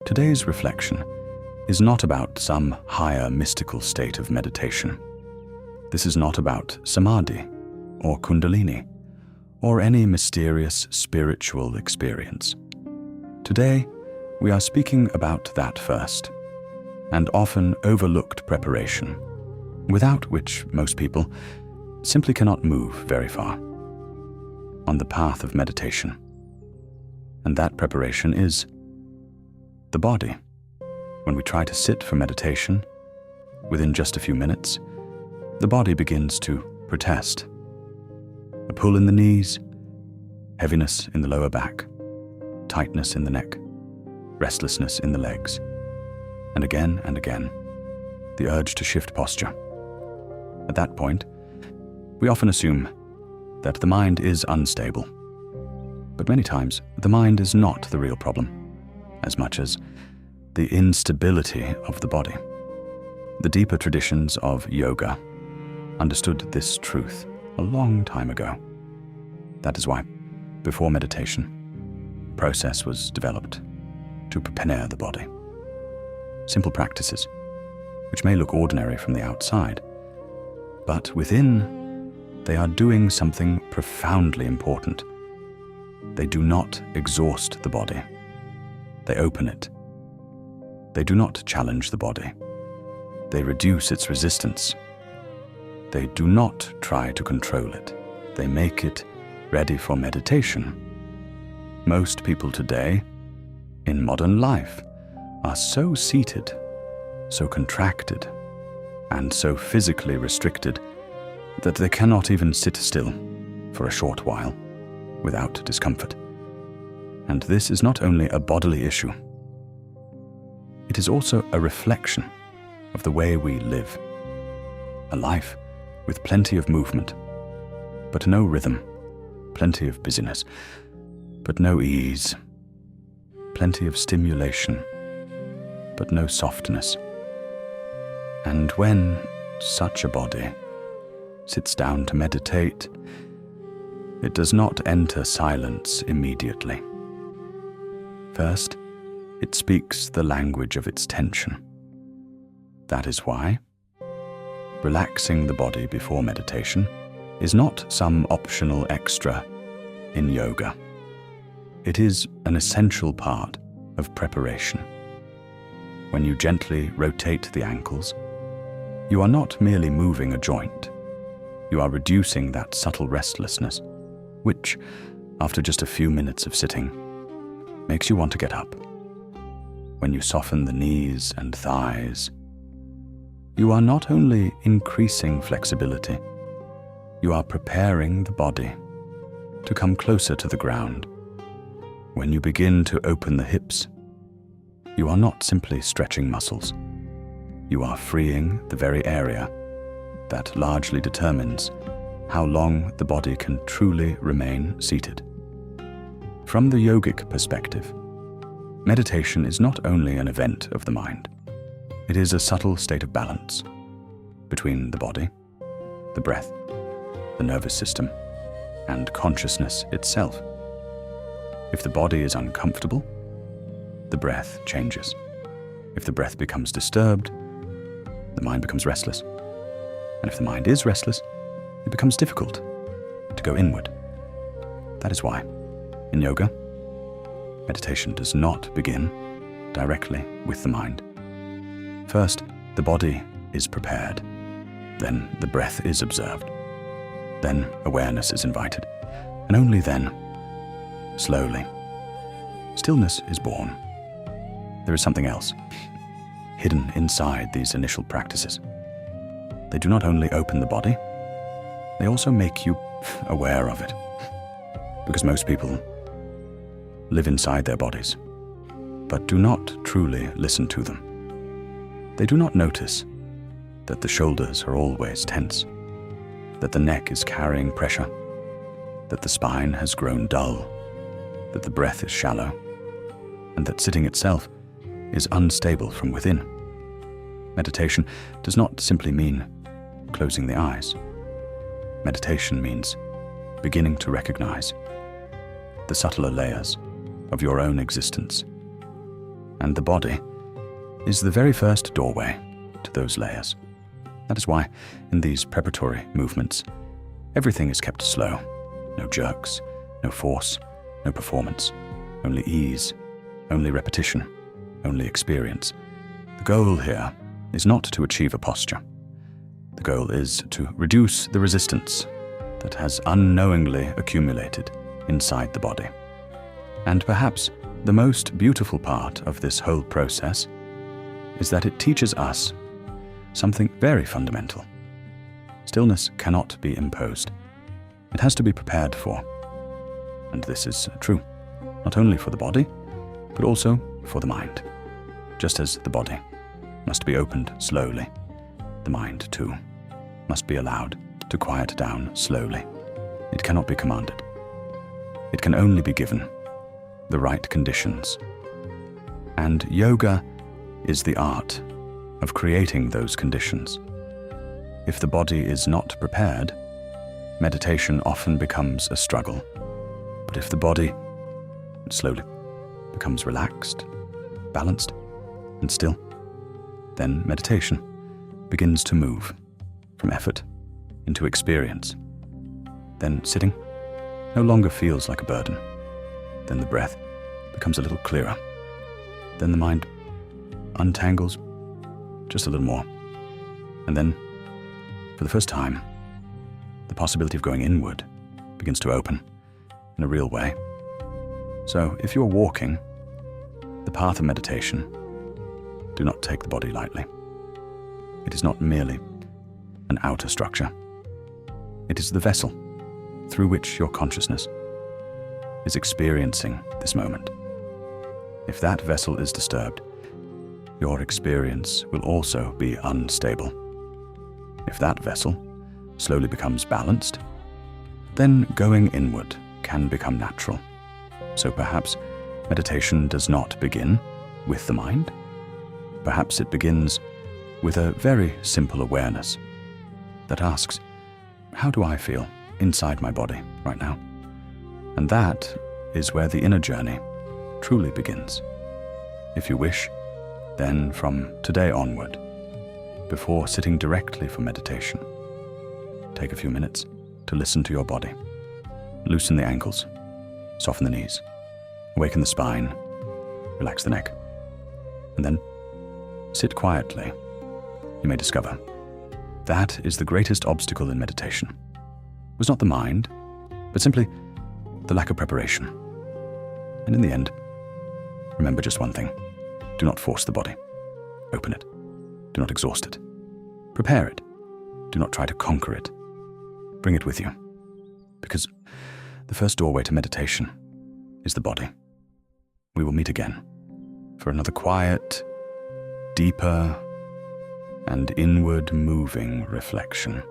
Today's reflection is not about some higher mystical state of meditation. This is not about samadhi or kundalini or any mysterious spiritual experience. Today, we are speaking about that first and often overlooked preparation, without which most people simply cannot move very far on the path of meditation. And that preparation is the body. When we try to sit for meditation, within just a few minutes, the body begins to protest. A pull in the knees, heaviness in the lower back, tightness in the neck, restlessness in the legs, and again, the urge to shift posture. At that point, we often assume that the mind is unstable. But many times, the mind is not the real problem, as much as the instability of the body. The deeper traditions of yoga understood this truth a long time ago. That is why, before meditation, a process was developed to prepare the body. Simple practices, which may look ordinary from the outside, but within, they are doing something profoundly important. They do not exhaust the body. They open it. They do not challenge the body. They reduce its resistance. They do not try to control it. They make it ready for meditation. Most people today, in modern life, are so seated, so contracted, and so physically restricted that they cannot even sit still for a short while without discomfort. And this is not only a bodily issue, it is also a reflection of the way we live. A life with plenty of movement, but no rhythm, plenty of busyness, but no ease, plenty of stimulation, but no softness. And when such a body sits down to meditate, it does not enter silence immediately. First, it speaks the language of its tension. That is why relaxing the body before meditation is not some optional extra in yoga. It is an essential part of preparation. When you gently rotate the ankles, you are not merely moving a joint. You are reducing that subtle restlessness, which, after just a few minutes of sitting, makes you want to get up. When you soften the knees and thighs, you are not only increasing flexibility, you are preparing the body to come closer to the ground. When you begin to open the hips, you are not simply stretching muscles. You are freeing the very area that largely determines how long the body can truly remain seated. From the yogic perspective, meditation is not only an event of the mind, it is a subtle state of balance between the body, the breath, the nervous system, and consciousness itself. If the body is uncomfortable, the breath changes. If the breath becomes disturbed, the mind becomes restless. And if the mind is restless, it becomes difficult to go inward. That is why, in yoga, meditation does not begin directly with the mind. First, the body is prepared. Then the breath is observed. Then awareness is invited. And only then, slowly, stillness is born. There is something else hidden inside these initial practices. They do not only open the body, they also make you aware of it. Because most people live inside their bodies, but do not truly listen to them. They do not notice that the shoulders are always tense, that the neck is carrying pressure, that the spine has grown dull, that the breath is shallow, and that sitting itself is unstable from within. Meditation does not simply mean closing the eyes. Meditation means beginning to recognize the subtler layers of your own existence. and the body is the very first doorway to those layers. That is why, in these preparatory movements, everything is kept slow. No jerks, no force, no performance, only ease, only repetition, only experience. The goal here is not to achieve a posture. The goal is to reduce the resistance that has unknowingly accumulated inside the body. And perhaps the most beautiful part of this whole process is that it teaches us something very fundamental. Stillness cannot be imposed. It has to be prepared for. And this is true, not only for the body, but also for the mind. Just as the body must be opened slowly, the mind, too, must be allowed to quiet down slowly. It cannot be commanded. It can only be given the right conditions. And yoga is the art of creating those conditions. If the body is not prepared, meditation often becomes a struggle. But if the body slowly becomes relaxed, balanced, and still, then meditation begins to move from effort into experience. Then sitting no longer feels like a burden. Then the breath becomes a little clearer. Then the mind untangles just a little more. And then, for the first time, the possibility of going inward begins to open in a real way. So, if you're walking the path of meditation, do not take the body lightly. It is not merely an outer structure. It is the vessel through which your consciousness is experiencing this moment. If that vessel is disturbed, your experience will also be unstable. If that vessel slowly becomes balanced, then going inward can become natural. So perhaps meditation does not begin with the mind. Perhaps it begins with a very simple awareness that asks, how do I feel inside my body right now? And that is where the inner journey truly begins. If you wish, then from today onward, before sitting directly for meditation, take a few minutes to listen to your body. Loosen the ankles, soften the knees, awaken the spine, relax the neck, and then sit quietly. You may discover that is the greatest obstacle in meditation. It was not the mind, but simply the lack of preparation. And in the end, remember just one thing. Do not force the body. Open it. Do not exhaust it. Prepare it. Do not try to conquer it. Bring it with you. Because the first doorway to meditation is the body. We will meet again for another quiet, deeper, and inward moving reflection.